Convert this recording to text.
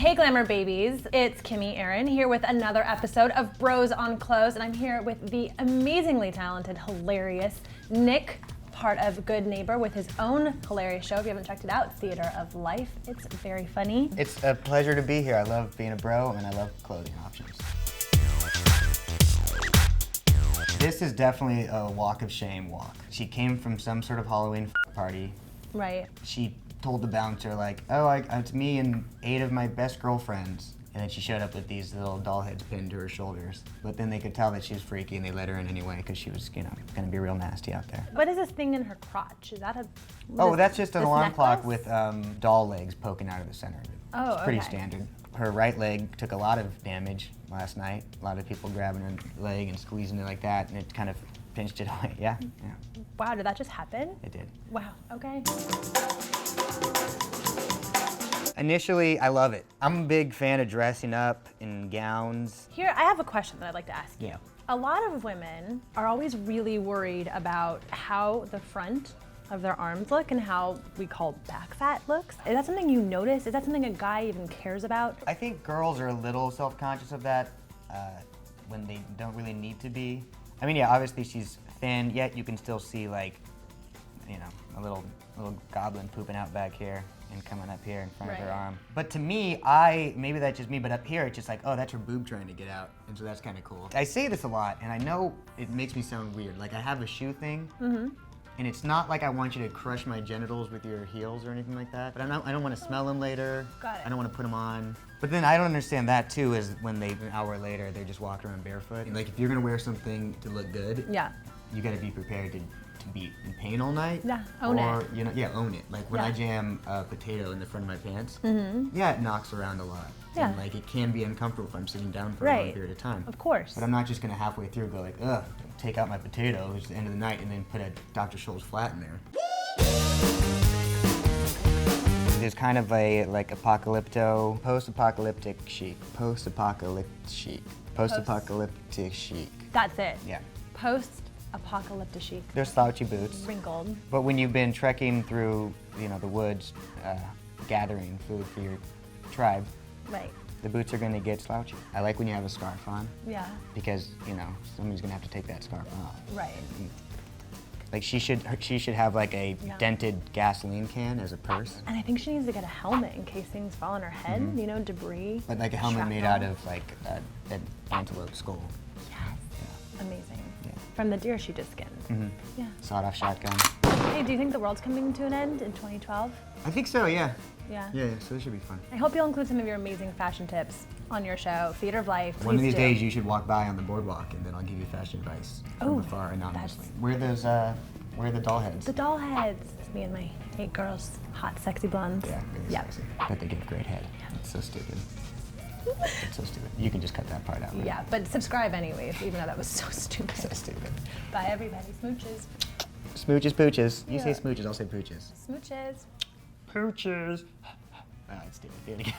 Hey Glamour Babies, it's KimmyErin here with another episode of Bros on Clothes, and I'm here with the amazingly talented, hilarious Nick, part of Good Neighbor, with his own hilarious show. If you haven't checked it out, Theater of Life. It's very funny. It's a pleasure to be here. I love being a bro and I love clothing options. This is definitely a walk of shame walk. She came from some sort of Halloween party. Right. She told the bouncer like, oh, it's me and 8 of my best girlfriends. And then she showed up with these little doll heads pinned to her shoulders. But then they could tell that she was freaky and they let her in anyway because she was, gonna be real nasty out there. What is this thing in her crotch? Is that a... Oh, that's just an alarm clock necklace? with doll legs poking out of the center of it. Oh, it's pretty okay. standard. Her right leg took a lot of damage last night. A lot of people grabbing her leg and squeezing it like that, and it kind of pinched it away. Yeah. Wow, did that just happen? It did. Wow, okay. Initially, I love it. I'm a big fan of dressing up in gowns. Here, I have a question that I'd like to ask you. Yeah. A lot of women are always really worried about how the front of their arms look and how we call back fat looks. Is that something you notice? Is that something a guy even cares about? I think girls are a little self-conscious of that when they don't really need to be. I mean, yeah, obviously she's thin, yet you can still see like, a little goblin pooping out back here and coming up here in front of her arm. But to me, maybe that's just me, but up here it's just like, oh, that's her boob trying to get out. And so that's kind of cool. I say this a lot, and I know it makes me sound weird. Like I have a shoe thing, and it's not like I want you to crush my genitals with your heels or anything like that, but I don't want to smell them later. Got it. I don't want to put them on. But then I don't understand that too, is when an hour later, they're just walking around barefoot. And like if you're gonna wear something to look good, Yeah. you gotta be prepared to be in pain all night. Yeah, own it. Or, own it. Like when I jam a potato in the front of my pants, yeah, it knocks around a lot. Yeah. And like it can be uncomfortable if I'm sitting down for a long period of time. Of course. But I'm not just gonna halfway through go like, ugh, take out my potato, it's the end of the night, and then put a Dr. Scholl's flat in there. There's kind of a post-apocalyptic chic. Post-apocalyptic chic. That's it. Yeah. Post-apocalyptic chic. They're slouchy boots. Wrinkled. But when you've been trekking through, the woods, gathering food for your tribe, Right. the boots are gonna get slouchy. I like when you have a scarf on, Yeah. because, somebody's gonna have to take that scarf off. Right. Like she should have like a dented gasoline can as a purse. And I think she needs to get a helmet in case things fall on her head, debris. But like a helmet made out of like an antelope skull. Yes. Yeah. Amazing. Yeah. From the deer she just skinned. Yeah. Sawed-off shotgun. Hey, do you think the world's coming to an end in 2012? I think so, yeah. Yeah. Yeah, so this should be fun. I hope you'll include some of your amazing fashion tips on your show, Theater of Life. One of these Please do. days you should walk by on the boardwalk and then I'll give you fashion advice from afar anonymously. Where are the doll heads? The doll heads. It's me and my 8 girls, hot, sexy blondes. Yeah, really sexy. But they give great head. Yeah. It's so stupid. It's so stupid. You can just cut that part out. Right? Yeah, but subscribe anyways, even though that was so stupid. So stupid. Bye, everybody. Smooches. Smooches, pooches. You say Yeah. smooches, I'll say pooches. Smooches. Pooches. Oh, it's stupid. Do it again.